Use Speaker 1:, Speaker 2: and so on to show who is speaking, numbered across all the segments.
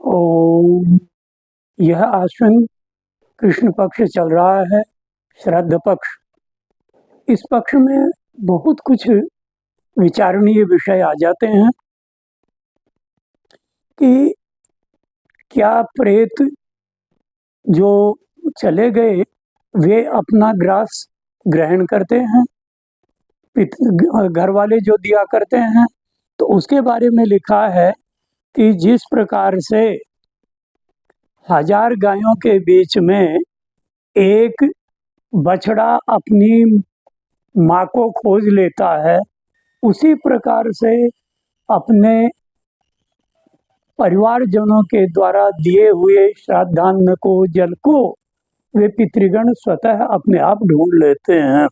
Speaker 1: ओम। यह आश्विन कृष्ण पक्ष चल रहा है, श्राद्ध पक्ष। इस पक्ष में बहुत कुछ विचारणीय विषय आ जाते हैं कि क्या प्रेत जो चले गए वे अपना ग्रास ग्रहण करते हैं, घर वाले जो दिया करते हैं। तो उसके बारे में लिखा है कि जिस प्रकार से 1000 गायों के बीच में एक बछड़ा अपनी माँ को खोज लेता है, उसी प्रकार से अपने परिवारजनों के द्वारा दिए हुए श्राद्धान्न को, जल को वे पितृगण स्वतः अपने आप ढूंढ लेते हैं।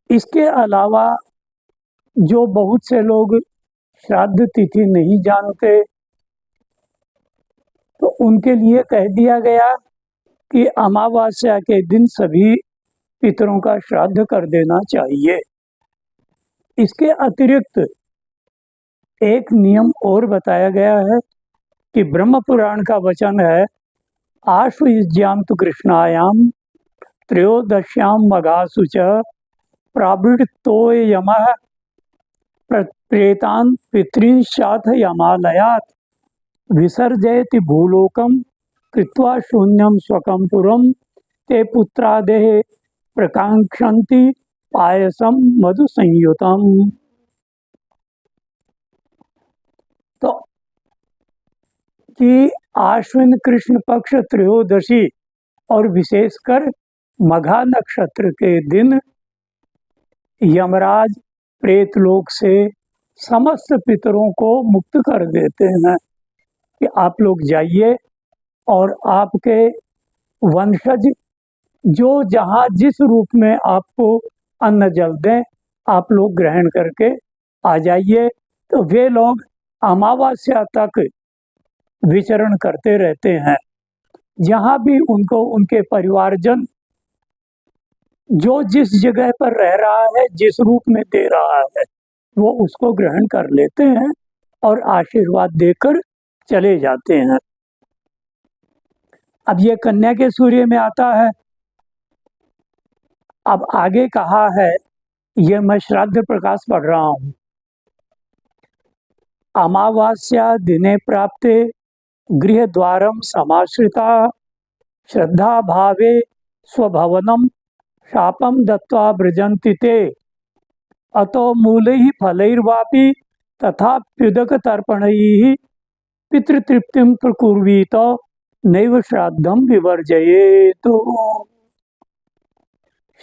Speaker 1: इसके अलावा जो बहुत से लोग श्राद्ध तिथि नहीं जानते, तो उनके लिए कह दिया गया कि अमावस्या के दिन सभी पितरों का श्राद्ध कर देना चाहिए। इसके अतिरिक्त एक नियम और बताया गया है कि ब्रह्म पुराण का वचन है, आश्वयुज्याम तु कृष्णायाम त्रयोदश्याम मघासु च प्रावृत्तोयमः प्रेतान् पितॄंश्चाथ यमालयात् विसर्जयति भूलोकम कृत्वा शून्यम स्वकं पुरम ते पुत्रादेः प्रकांक्षन्ति पायसम मधु संयुतम। तो कि आश्विन कृष्ण पक्ष त्रयोदशी और विशेषकर मघा नक्षत्र के दिन यमराज प्रेतलोक से समस्त पितरों को मुक्त कर देते हैं कि आप लोग जाइए और आपके वंशज जो जहाँ जिस रूप में आपको अन्न जल दें, आप लोग ग्रहण करके आ जाइए। तो वे लोग अमावस्या तक विचरण करते रहते हैं। जहाँ भी उनको उनके परिवारजन जो जिस जगह पर रह रहा है, जिस रूप में दे रहा है, वो उसको ग्रहण कर लेते हैं और आशीर्वाद देकर चले जाते हैं। अब ये कन्या के सूर्य में आता है। अब आगे कहा है, ये मैं श्राद्ध प्रकाश पढ़ रहा हूँ। अमावास्या दिने प्राप्ते गृह द्वारम समाश्रिता श्रद्धा भावे स्वभवनम शापम दत्वा ब्रजन्ति ते अतो मूलैः फलैर्वापि तथा प्युदक तर्पणैः पितृतृप्तिं प्रकुर्वीत नैव श्राद्धम विवर्जयेत।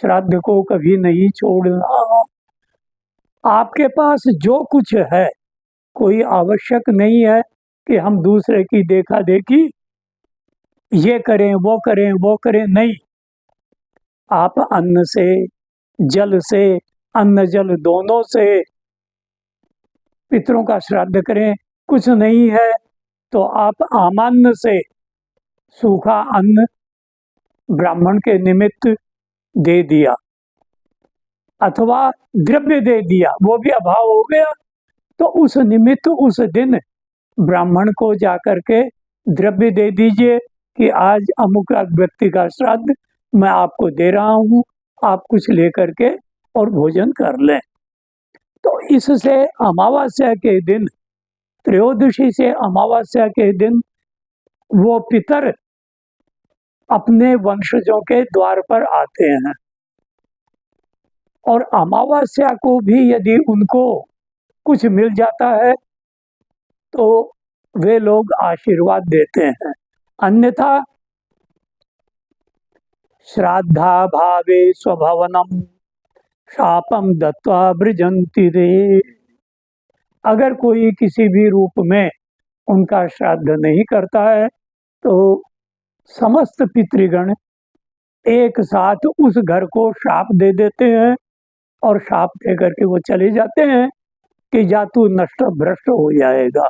Speaker 1: श्राद्ध को कभी नहीं छोड़ना। आपके पास जो कुछ है, कोई आवश्यक नहीं है कि हम दूसरे की देखा देखी ये करें वो करें वो करें, नहीं। आप अन्न से, जल से, अन्न जल दोनों से पितरों का श्राद्ध करें। कुछ नहीं है तो आप आमान्न से सूखा अन्न ब्राह्मण के निमित्त दे दिया, अथवा द्रव्य दे दिया, वो भी अभाव हो गया, तो उस निमित्त उस दिन ब्राह्मण को जाकर के द्रव्य दे दीजिए कि आज अमुक व्यक्ति का श्राद्ध मैं आपको दे रहा हूँ, आप कुछ लेकर के और भोजन कर लें। तो इससे अमावस्या के दिन, त्रयोदशी से अमावस्या के दिन वो पितर अपने वंशजों के द्वार पर आते हैं और अमावस्या को भी यदि उनको कुछ मिल जाता है तो वे लोग आशीर्वाद देते हैं, अन्यथा श्राद्धा भावे स्वभवनम शापम दत्वा ब्रजन्ति रे। अगर कोई किसी भी रूप में उनका श्राद्ध नहीं करता है तो समस्त पितृगण एक साथ उस घर को शाप दे देते हैं और शाप दे करके वो चले जाते हैं कि या तू नष्ट भ्रष्ट हो जाएगा।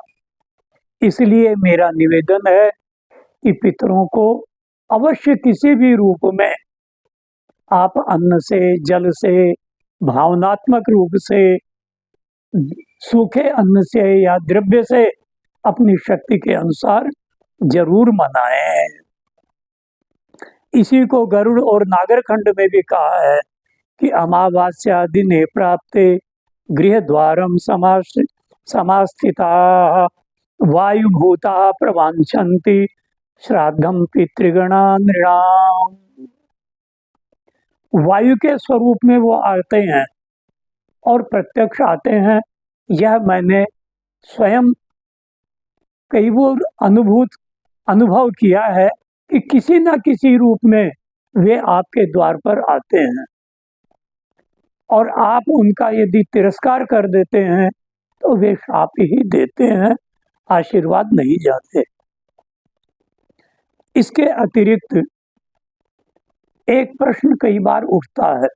Speaker 1: इसलिए मेरा निवेदन है कि पितरों को अवश्य किसी भी रूप में आप अन्न से, जल से, भावनात्मक रूप से, सूखे अन्न से या द्रव्य से अपनी शक्ति के अनुसार जरूर मनाएं। इसी को गरुड़ और नागरखंड में भी कहा है कि अमावास्या दिने प्राप्ते गृह द्वारम समास्थिता वायुभूता प्रवांछन्ति श्राद्धम पितृगणा नृणाम। वायु के स्वरूप में वो आते हैं और प्रत्यक्ष आते हैं। यह मैंने स्वयं कई बार अनुभव किया है कि किसी न किसी रूप में वे आपके द्वार पर आते हैं और आप उनका यदि तिरस्कार कर देते हैं तो वे शाप ही देते हैं, आशीर्वाद नहीं जाते। इसके अतिरिक्त एक प्रश्न कई बार उठता है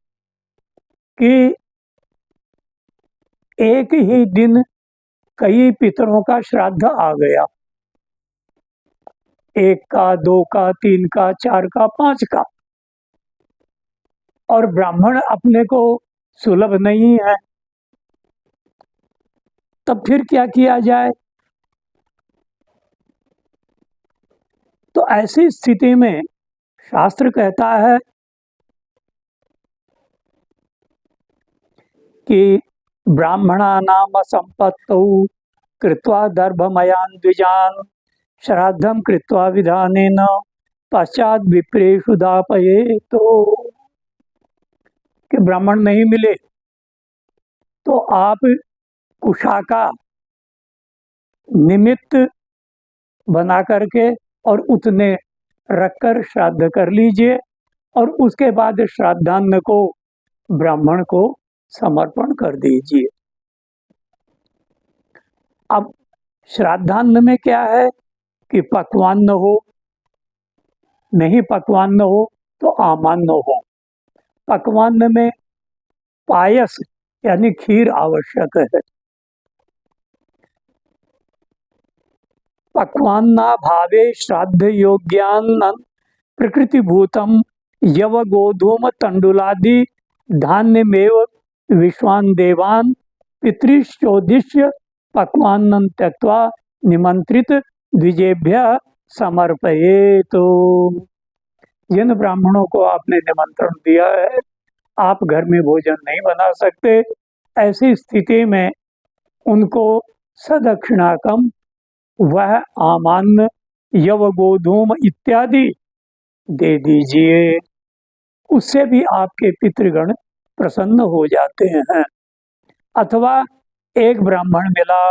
Speaker 1: कि एक ही दिन कई पितरों का श्राद्ध आ गया, 1 का, 2 का, 3 का, 4 का, 5 का, और ब्राह्मण अपने को सुलभ नहीं है, तब फिर क्या किया जाए? तो ऐसी स्थिति में शास्त्र कहता है कि ब्राह्मणानाम संपत्तौ कृत्वा दर्भमयान् द्विजान् श्राद्धं कृत्वा विधानेन पश्चात विप्रेषु दापयेत्। तो कि ब्राह्मण नहीं मिले तो आप कुशाका निमित्त बना करके और उतने रखकर श्राद्ध कर लीजिए और उसके बाद श्राद्धान्न को ब्राह्मण को समर्पण कर दीजिए। अब श्राद्धान्न में क्या है कि पकवान न हो, नहीं पकवान न हो तो आमान्न हो। पकवान में पायस यानी खीर आवश्यक है। पक्वान्ना भावे श्राद्ध योग्यान्न प्रकृतिभूतम यव गोधूम तंडुलादि धान्यमेव विश्वान देवान पितृश्चोदिश्य पक्वान्नं त्यक्त्वा निमंत्रित द्विजेभ्य समर्पयेत्। तो जिन ब्राह्मणों को आपने निमंत्रण दिया है, आप घर में भोजन नहीं बना सकते, ऐसी स्थिति में उनको सदक्षिणाकम वह आमान्न यव गोधूम इत्यादि दे दीजिए। उससे भी आपके पितृगण प्रसन्न हो जाते हैं। अथवा एक ब्राह्मण मिला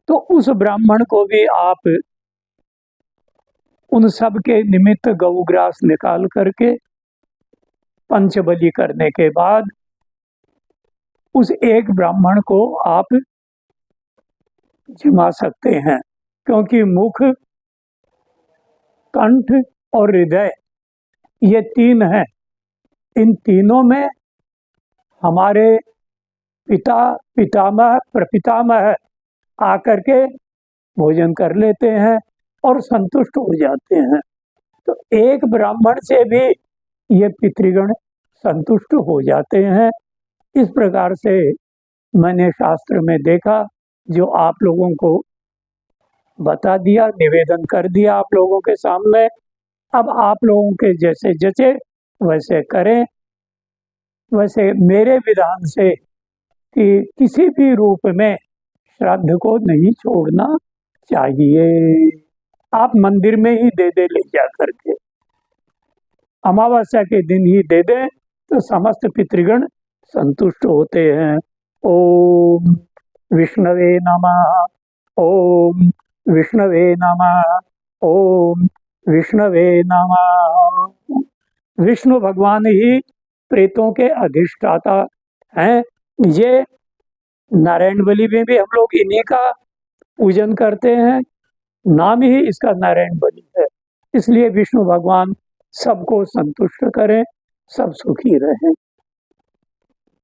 Speaker 1: तो उस ब्राह्मण को भी आप उन सब के निमित्त गौग्रास निकाल करके पंचबली करने के बाद उस एक ब्राह्मण को आप जिमा सकते हैं, क्योंकि मुख, कंठ और हृदय ये 3 हैं। इन तीनों में हमारे पिता पितामह प्रपितामह आकर के भोजन कर लेते हैं और संतुष्ट हो जाते हैं। तो एक ब्राह्मण से भी ये पितृगण संतुष्ट हो जाते हैं। इस प्रकार से मैंने शास्त्र में देखा, जो आप लोगों को बता दिया, निवेदन कर दिया आप लोगों के सामने। अब आप लोगों के जैसे जचे वैसे करें। वैसे मेरे विधान से कि किसी भी रूप में श्राद्ध को नहीं छोड़ना चाहिए। आप मंदिर में ही दे दे ले जा करके, अमावस्या के दिन ही दे दें तो समस्त पितृगण संतुष्ट होते हैं। ओम विष्णवे नमः, ओम विष्णवे नमः, ओम विष्णवे नमः। विष्णु भगवान ही प्रेतों के अधिष्ठाता हैं। ये नारायण बलि में भी हम लोग इन्हीं का पूजन करते हैं, नाम ही इसका नारायण बलि है। इसलिए विष्णु भगवान सबको संतुष्ट करें, सब सुखी रहें।